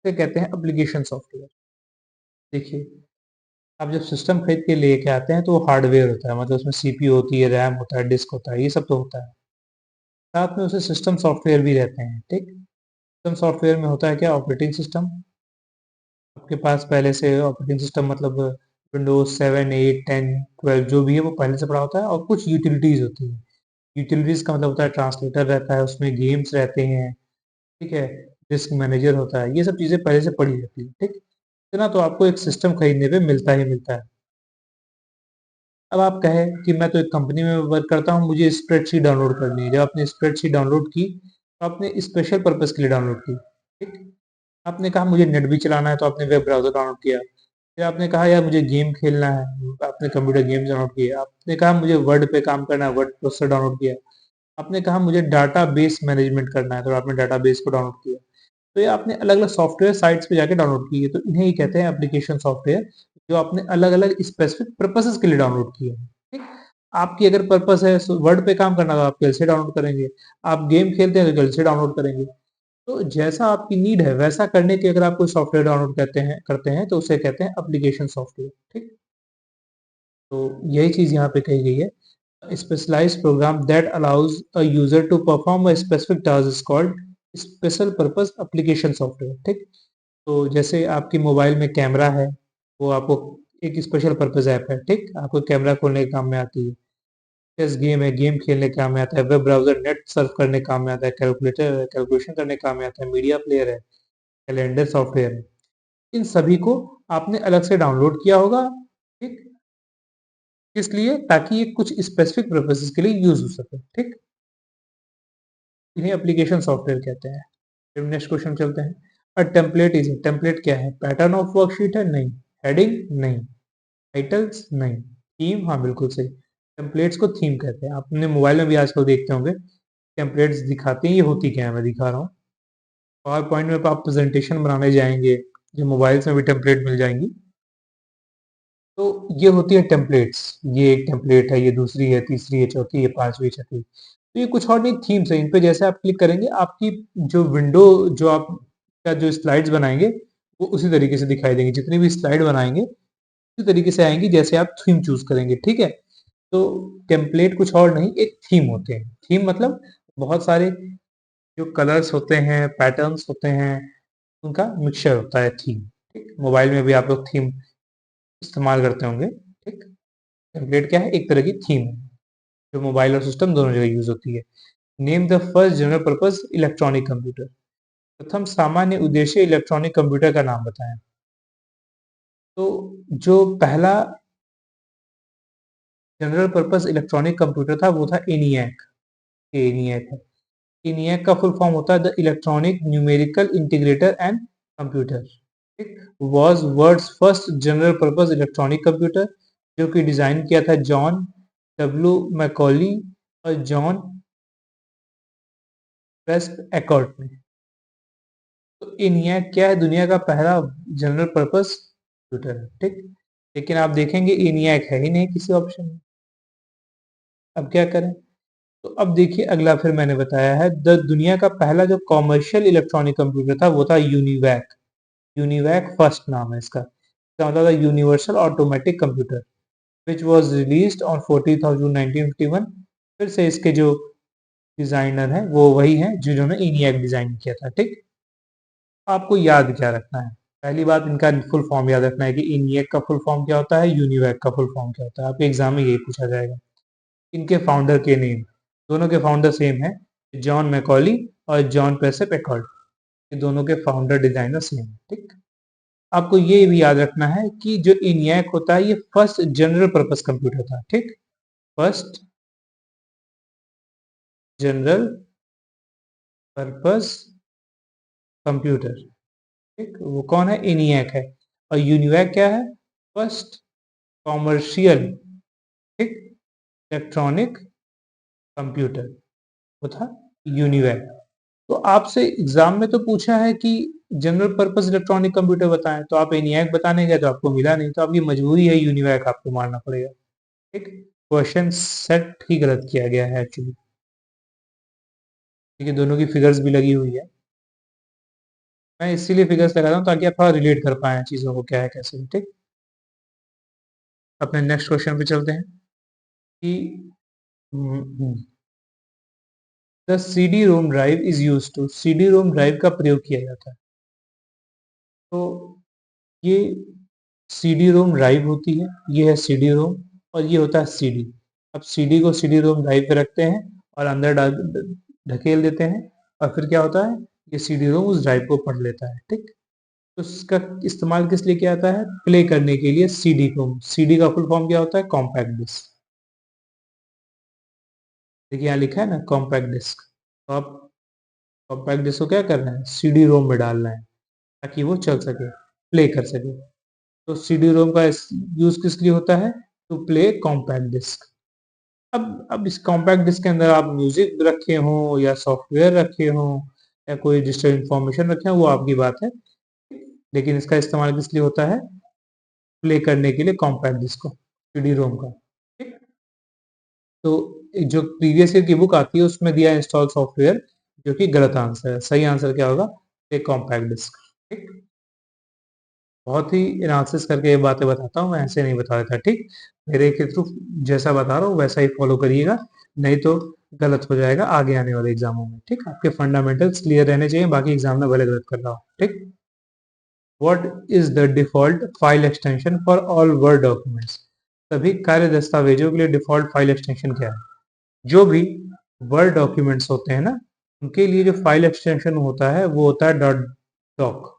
उसे कहते हैं एप्लीकेशन सॉफ्टवेयर। देखिए, आप जब सिस्टम खरीद के लेके आते हैं तो वो हार्डवेयर होता है, मतलब उसमें सीपीयू होती है, रैम होता है, डिस्क होता है, ये सब तो होता है। साथ में उसे सिस्टम सॉफ्टवेयर भी रहते हैं, ठीक। सिस्टम सॉफ्टवेयर में होता है क्या, ऑपरेटिंग सिस्टम। आपके पास पहले से ऑपरेटिंग सिस्टम मतलब विंडोज 7, 8, 10, 12 जो भी है वो पहले से पड़ा होता है, और कुछ यूटिलिटीज होती है। यूटिलिटीज का मतलब होता है ट्रांसलेटर रहता है, उसमें गेम्स रहते हैं, ठीक है, डिस्क मैनेजर होता है, ये सब चीज़ें पहले से पड़ी रहती है, ठीक। इतना तो आपको एक सिस्टम खरीदने पे मिलता ही मिलता है। अब आप कहें कि मैं तो एक कंपनी में वर्क करता हूँ, मुझे स्प्रेडशीट डाउनलोड करनी है। जब आपने स्प्रेडशीट डाउनलोड की तो आपने स्पेशल पर्पज़ के लिए डाउनलोड की, ठीक। आपने कहा मुझे नेट भी चलाना है तो आपने वेब ब्राउज़र डाउनलोड किया। फिर आपने कहा यार मुझे गेम खेलना है, आपने कंप्यूटर गेम्स डाउनलोड किए। आपने कहा मुझे वर्ड पे काम करना है, वर्ड प्रोसेसर डाउनलोड किया। आपने कहा मुझे डाटाबेस मैनेजमेंट करना है तो आपने डाटाबेस को डाउनलोड किया। तो ये आपने अलग-अलग सॉफ्टवेयर साइट्स पे जाके डाउनलोड किए, तो इन्हें ही कहते हैं एप्लीकेशन सॉफ्टवेयर, जो आपने अलग-अलग स्पेसिफिक पर्पसेस के लिए डाउनलोड किए हैं, ठीक? आपकी अगर पर्पस है वर्ड पे काम करना तो आप कैसे डाउनलोड करेंगे, आप गेम खेलते हैं तो कैसे डाउनलोड करेंगे। तो जैसा आपकी नीड है वैसा करने के अगर आप कोई सॉफ्टवेयर डाउनलोड करते हैं तो उसे कहते हैं एप्लीकेशन सॉफ्टवेयर, ठीक? तो यही चीज़ यहाँ पे कही गई है। Specialized program that allows a user to perform a specific task is called special purpose application software, ठीक। तो जैसे आपकी मोबाइल में कैमरा है, वो आपको एक स्पेशल पर्पस ऐप है, ठीक, आपको कैमरा खोलने के काम में आती है। चेस गेम है, गेम खेलने के काम में आता है। वेब ब्राउजर नेट सर्फ करने के काम में आता है। कैलकुलेटर है, कैलकुलेशन करने के काम में आता है। मीडिया प्लेयर है, कैलेंडर सॉफ्टवेयर है। इन सभी को आपने अलग से डाउनलोड किया होगा, ठीक, इसलिए ताकि ये कुछ स्पेसिफिक पर्पसेस के लिए यूज हो सके, ठीक। इन्हें एप्लीकेशन सॉफ्टवेयर कहते हैं। फिर नेक्स्ट क्वेश्चन चलते हैं। टेम्पलेट क्या है? पैटर्न ऑफ वर्कशीट है? नहीं। हेडिंग? नहीं। टाइटल्स? नहीं। थीम? हाँ बिल्कुल सही। टेम्पलेट्स को थीम कहते हैं। आपने मोबाइल में भी आजकल देखते होंगे टेम्पलेट्स दिखाते हैं, ये होती क्या है मैं दिखा रहा हूँ। पावर पॉइंट में आप प्रेजेंटेशन बनाने जाएंगे, जो मोबाइल्स में भी टेम्पलेट मिल जाएंगी, तो ये होती है टेम्पलेट्स। ये एक टेम्पलेट है, ये दूसरी है, तीसरी है, चौथी है, पांचवी, छठी। तो ये कुछ और नहीं, थीम्स है। इन पे जैसे आप क्लिक करेंगे आपकी जो विंडो, जो आप का जो स्लाइड्स बनाएंगे वो उसी तरीके से दिखाई देंगी। जितनी भी स्लाइड बनाएंगे उसी तरीके से आएंगी जैसे आप थीम चूज करेंगे, ठीक है। तो टेम्पलेट कुछ और नहीं, एक थीम होते हैं। थीम मतलब बहुत सारे जो कलर्स होते हैं, पैटर्न्स होते हैं, उनका मिक्सचर होता है थीम, ठीक। मोबाइल में भी आप लोग थीम इस्तेमाल करते होंगे, ठीक। टेम्पलेट क्या है? एक तरह की थीम है जो मोबाइल और सिस्टम दोनों जगह यूज होती है। Name the first general purpose electronic computer. प्रथम सामान्य उद्देश्य इलेक्ट्रॉनिक कंप्यूटर का नाम बताएं। तो जो पहला जनरल पर्पस इलेक्ट्रॉनिक कंप्यूटर था वो था ENIAC। ये ENIAC है। ENIAC का फुल फॉर्म होता है the electronic numerical integrator and computer, ठीक। Was world's first general purpose electronic computer, जो कि डिजाइन किया था जॉन डब्ल्यू मैकॉली और जॉन वेस्ट एकॉर्ड ने। तो ENIAC क्या है? दुनिया का पहला जनरल पर्पस कंप्यूटर है, ठीक। लेकिन आप देखेंगे ENIAC है ही नहीं किसी ऑप्शन में। अब क्या करें? तो अब देखिए अगला, फिर मैंने बताया है द दुनिया का पहला जो कॉमर्शियल इलेक्ट्रॉनिक कंप्यूटर था वो था यूनिवैक। यूनिवैक फर्स्ट नाम है इसका। इसका मतलब था universal automatic computer, which was released on 14th जून 1951। फिर से इसके जो डिजाइनर हैं वो वही हैं जिन्होंने ENIAC डिजाइन किया था, ठीक। आपको याद क्या रखना है? पहली बात, इनका फुल फॉर्म याद रखना है कि ENIAC का फुल फॉर्म क्या होता है, यूनिवैक का फुल फॉर्म क्या होता है। आपके एग्जाम में यही पूछा जाएगा। इनके फाउंडर के नेम, दोनों के फाउंडर सेम है, जॉन मैकॉली और जॉन पेसेप एकॉर्ड। ये दोनों के फाउंडर डिजाइनर सेम है, ठीक। आपको ये भी याद रखना है कि जो ENIAC होता है ये फर्स्ट जनरल पर्पस कंप्यूटर था, ठीक। फर्स्ट जनरल पर्पस कंप्यूटर, ठीक। वो कौन है? ENIAC है। और यूनिवैक क्या है? फर्स्ट कॉमर्शियल, ठीक, इलेक्ट्रॉनिक कंप्यूटर, वो था यूनिवैक। तो आपसे एग्जाम में तो पूछा है कि जनरल पर्पस इलेक्ट्रॉनिक कंप्यूटर बताएं, तो आप एनियाक बताने गए तो आपको मिला नहीं, तो आपकी मजबूरी है यूनिवैक आपको मारना पड़ेगा। ठीक, क्वेश्चन सेट ही गलत किया गया है एक्चुअली, क्योंकि दोनों की फिगर्स भी लगी हुई है। मैं इसीलिए फिगर्स लगा रहा हूँ ताकि आप थोड़ा रिलेट कर पाए चीज़ों को, क्या है कैसे है। ठीक, अपने नेक्स्ट क्वेश्चन पे चलते हैं कि the C D ROM drive is use to, C D ROM drive का प्रयोग किया जाता है। तो ये सी डी रोम ड्राइव होती है, ये है सी डी रोम, और ये होता है सी डी। अब सी डी को सी डी रोम ड्राइव पे रखते हैं और अंदर ढकेल देते हैं, और फिर क्या होता है, ये सी डी रोम उस ड्राइव को पढ़ लेता है। ठीक, तो इसका इस्तेमाल किस लिए किया जाता है, प्ले करने के लिए सी डी को। सी डी का फुल फॉर्म क्या होता है, कॉम्पैक्ट डिस्क। देखिए यहाँ लिखा है ना कॉम्पैक्ट डिस्क, तो आप कॉम्पैक्ट डिस्क को क्या करना है, सी डी रोम में डालना है ताकि वो चल सके, प्ले कर सके। तो सी डी रोम का यूज किस लिए होता है, टू प्ले कॉम्पैक्ट डिस्क। अब इस कॉम्पैक्ट डिस्क के अंदर आप म्यूजिक रखे हो या सॉफ्टवेयर रखे हो या कोई डिजिटल इंफॉर्मेशन रखे हो, वो आपकी बात है, लेकिन इसका इस्तेमाल किस लिए होता है, प्ले करने के लिए कॉम्पैक्ट डिस्क को, सी डी रोम का। ठीक, तो जो प्रीवियस ईयर की बुक आती है उसमें दिया इंस्टॉल सॉफ्टवेयर, जो कि गलत आंसर है। सही आंसर क्या होगा, एक कॉम्पैक्ट डिस्क। ठीक, बहुत ही एनालिसिस करके ये बातें बताता हूँ, मैं ऐसे नहीं बता देता। ठीक, मेरे के थ्रू जैसा बता रहा हूँ वैसा ही फॉलो करिएगा, नहीं तो गलत हो जाएगा आगे आने वाले एग्जामों में। ठीक, आपके फंडामेंटल्स क्लियर रहने चाहिए, बाकी एग्जाम में भले गलत कर रहा हूँ। ठीक, what is the default file extension for all word documents, सभी कार्य दस्तावेजों के लिए डिफॉल्ट फाइल एक्सटेंशन क्या है। जो भी वर्ड डॉक्यूमेंट्स होते हैं ना, उनके लिए जो फाइल एक्सटेंशन होता है वो होता है डॉट डॉक।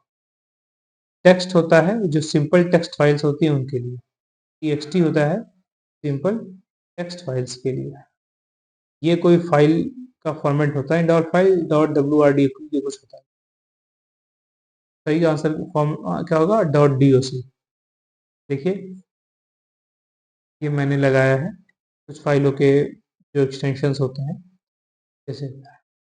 टेक्स्ट होता है, जो सिंपल टेक्स्ट फाइल्स होती हैं उनके लिए टीएक्सटी होता है, सिंपल टेक्स्ट फाइल्स के लिए। ये कोई फाइल का फॉर्मेट होता है, dot file dot W R D ये कुछ होता है। सही आंसर फॉर्म क्या होगा, डॉट डी ओ सी। देखिए ये मैंने लगाया है कुछ फाइलों के जो एक्सटेंशंस होते हैं, जैसे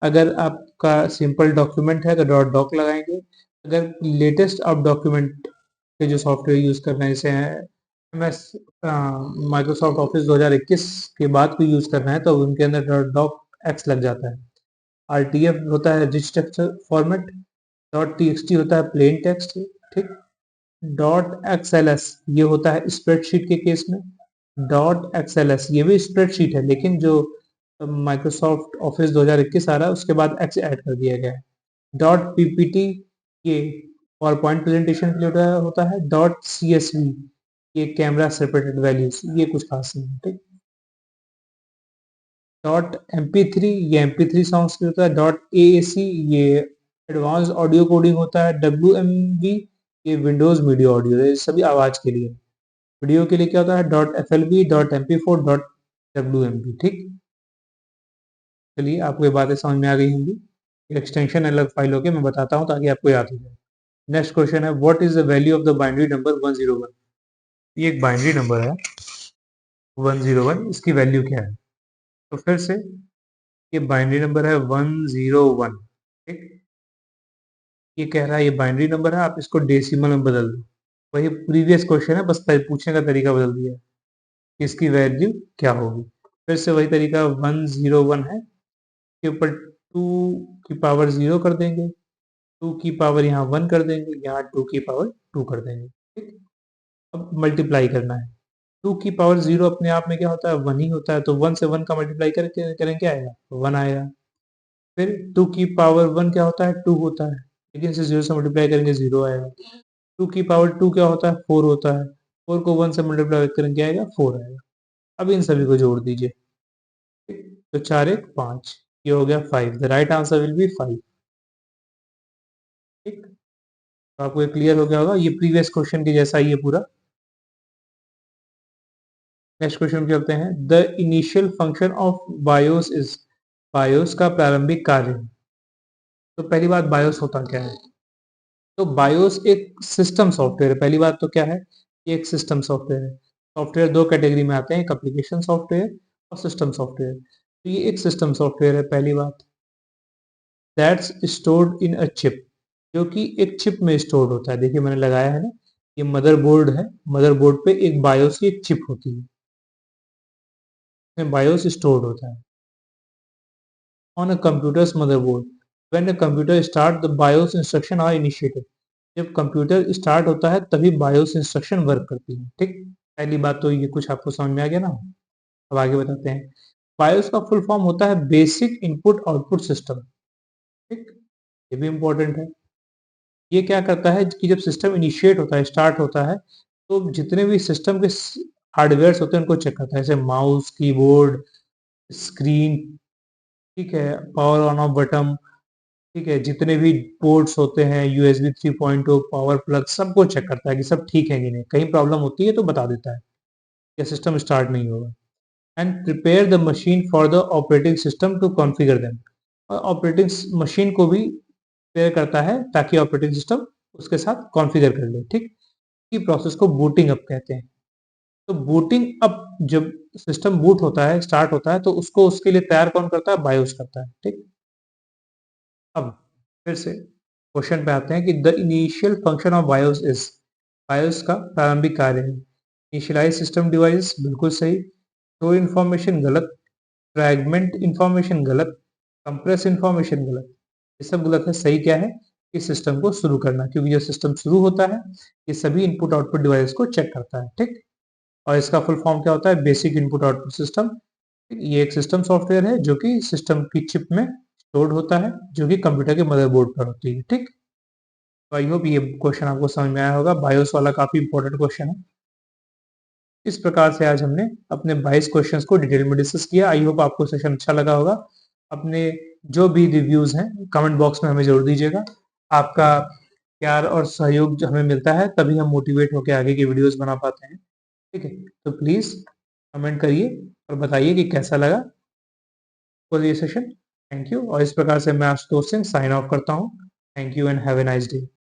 अगर आपका सिंपल डॉक्यूमेंट है तो डॉट डॉक लगाएंगे। अगर लेटेस्ट आप डॉक्यूमेंट के जो सॉफ्टवेयर यूज़ कर रहे हैं, जैसे एम एस माइक्रोसॉफ्ट ऑफिस 2021 के बाद को यूज़ कर रहे हैं, तो उनके अंदर डॉट डॉक एक्स लग जाता है। आर टी एफ होता है rich text format, dot T x T होता है प्लेन टेक्स्ट। ठीक, डॉट एक्स एल एस ये होता है स्प्रेडशीट के केस में। डॉट एक्स एल एस ये भी स्प्रेडशीट है, लेकिन जो माइक्रोसॉफ्ट ऑफिस 2021 आ रहा है उसके बाद एक्स ऐड कर दिया गया है। डॉट पीपीटी ये पावर पॉइंट प्रेजेंटेशन के लिए होता है। डॉट सीएसवी ये कैमरा सेपरेटेड वैल्यूज, ये कुछ खास नहीं है। ठीक, डॉट MP3 ये MP3 सॉन्ग्स के लिए होता है। डॉट AAC ये एडवांस ऑडियो कोडिंग होता है। WMV ये विंडोज मीडिया ऑडियो, ये सभी आवाज के लिए। वीडियो के लिए क्या होता है, dot FLV dot MP4 dot WMV। ठीक, चलिए आपको ये बातें समझ में आ गई होंगी। एक्सटेंशन अलग फाइलों के मैं बताता हूँ ताकि आपको याद हो जाए। नेक्स्ट क्वेश्चन है, what is the value of the binary number 101। ये एक बाइनरी नंबर है 101, इसकी वैल्यू क्या है। तो फिर से ये बाइनरी नंबर है 101। ठीक, ये कह रहा है ये बाइनरी नंबर है, आप इसको डेसिमल में बदल दो। वही प्रीवियस क्वेश्चन है, बस पूछने का तरीका बदल दिया है, इसकी वैल्यू क्या होगी। फिर से वही तरीका 101 है, के ऊपर 2 की पावर 0 कर देंगे, 2 की पावर यहाँ 1 कर देंगे, यहाँ 2 की पावर 2 कर देंगे। ठीक, अब मल्टीप्लाई करना है। 2 की पावर 0 अपने आप में क्या होता है, 1 ही होता है, तो 1 से 1 का मल्टीप्लाई करके करें क्या आएगा, 1 आएगा। फिर 2 की पावर 1 क्या होता है, 2 होता है, लेकिन इसे 0 से मल्टीप्लाई करेंगे 0 आएगा। 2 की पावर 2 क्या होता है, 4 होता है, 4 को 1 से मल्टीप्लाई करेंगे क्या आएगा, 4 आएगा। अब इन सभी को जोड़ दीजिए। ठीक, तो 4 1 5, ये हो गया 5। The right answer will B 5। ठीक, तो आपको ये क्लियर हो गया होगा, ये प्रीवियस क्वेश्चन के जैसा ही है पूरा। नेक्स्ट क्वेश्चन चलते हैं, the initial function of BIOS is, BIOS का प्रारंभिक कार्य। तो पहली बात, बायोस होता क्या है। तो बायोस एक सिस्टम सॉफ्टवेयर है। पहली बात तो क्या है, ये एक सिस्टम सॉफ्टवेयर है। सॉफ्टवेयर दो कैटेगरी में आते हैं, एक एप्लीकेशन सॉफ्टवेयर और सिस्टम सॉफ्टवेयर। तो ये एक सिस्टम सॉफ्टवेयर है, पहली बात। That's stored in a chip, जो कि एक चिप में स्टोर्ड होता है। देखिए मैंने लगाया है ना, ये मदरबोर्ड है, मदरबोर्ड पे एक बायोस की एक चिप होती है, उसमें बायोस स्टोर्ड होता है। On a computer's motherboard, when a computer start the BIOS instruction are initiated, जब कंप्यूटर स्टार्ट होता है तभी बायोस इंस्ट्रक्शन वर्क करती है। ठीक, पहली बात तो ये कुछ आपको समझ में आ गया ना। अब आगे बताते हैं। बायोस का फुल फॉर्म होता है बेसिक इनपुट आउटपुट सिस्टम। ठीक, ये भी इम्पोर्टेंट है। ये क्या करता है कि जब सिस्टम इनिशिएट होता है, स्टार्ट होता है, तो जितने भी सिस्टम के हार्डवेयर होते हैं उनको चेक करता है, जैसे माउस, कीबोर्ड, स्क्रीन, ठीक है, पावर ऑन ऑफ बटन, ठीक है, जितने भी पोर्ट्स होते हैं, यूएसबी 3.0, पावर प्लग, सबको चेक करता है कि सब ठीक है कि नहीं। कहीं प्रॉब्लम होती है तो बता देता है या सिस्टम स्टार्ट नहीं होगा। And prepare the machine for the operating system to configure them, और ऑपरेटिंग मशीन को भी प्रिपेयर करता है ताकि ऑपरेटिंग सिस्टम उसके साथ कॉन्फ़िगर कर ले। ठीक, इसी प्रोसेस को बूटिंग अप कहते हैं। तो बूटिंग अप, जब सिस्टम बूट होता है, स्टार्ट होता है, तो उसको उसके लिए तैयार कौन करता है? बायोस करता है। ठीक, अब फिर से क्वेश्चन पे आते हैं कि the initial function of BIOS is, BIOS का प्रारंभिक कार्य है। इनिशियलाइज सिस्टम डिवाइस, बिल्कुल सही। स्टोर इन्फॉर्मेशन, गलत। फ्रैगमेंट इन्फॉर्मेशन, गलत। कंप्रेस इन्फॉर्मेशन, गलत। ये सब गलत है। सही क्या है? इस सिस्टम को शुरू करना, क्योंकि जब सिस्टम शुरू होता है ये सभी इनपुट आउटपुट डिवाइस को चेक करता है। ठीक, और इसका फुल फॉर्म क्या होता है? Basic input output system. ये एक सिस्टम सॉफ्टवेयर है जो कि सिस्टम की चिप में स्टोर्ड होता है, जो कि कंप्यूटर के मदरबोर्ड पर होती है। ठीक, तो आई होप ये क्वेश्चन आपको समझ में आया होगा। बायोस वाला काफी इंपॉर्टेंट क्वेश्चन है। इस प्रकार से आज हमने अपने 22 क्वेश्चंस को डिटेल में डिस्कस किया। आई होप आपको सेशन अच्छा लगा होगा। अपने जो भी रिव्यूज हैं कमेंट बॉक्स में हमें जरूर दीजिएगा। आपका प्यार और सहयोग जो हमें मिलता है तभी हम मोटिवेट होकर आगे की वीडियोस बना पाते हैं। ठीक है, तो प्लीज कमेंट करिए और बताइए कि कैसा लगा आपको ये सेशन। थैंक यू, और इस प्रकार से मैं आशुतोष सिंह साइन ऑफ करता हूँ। Thank you and have a nice day.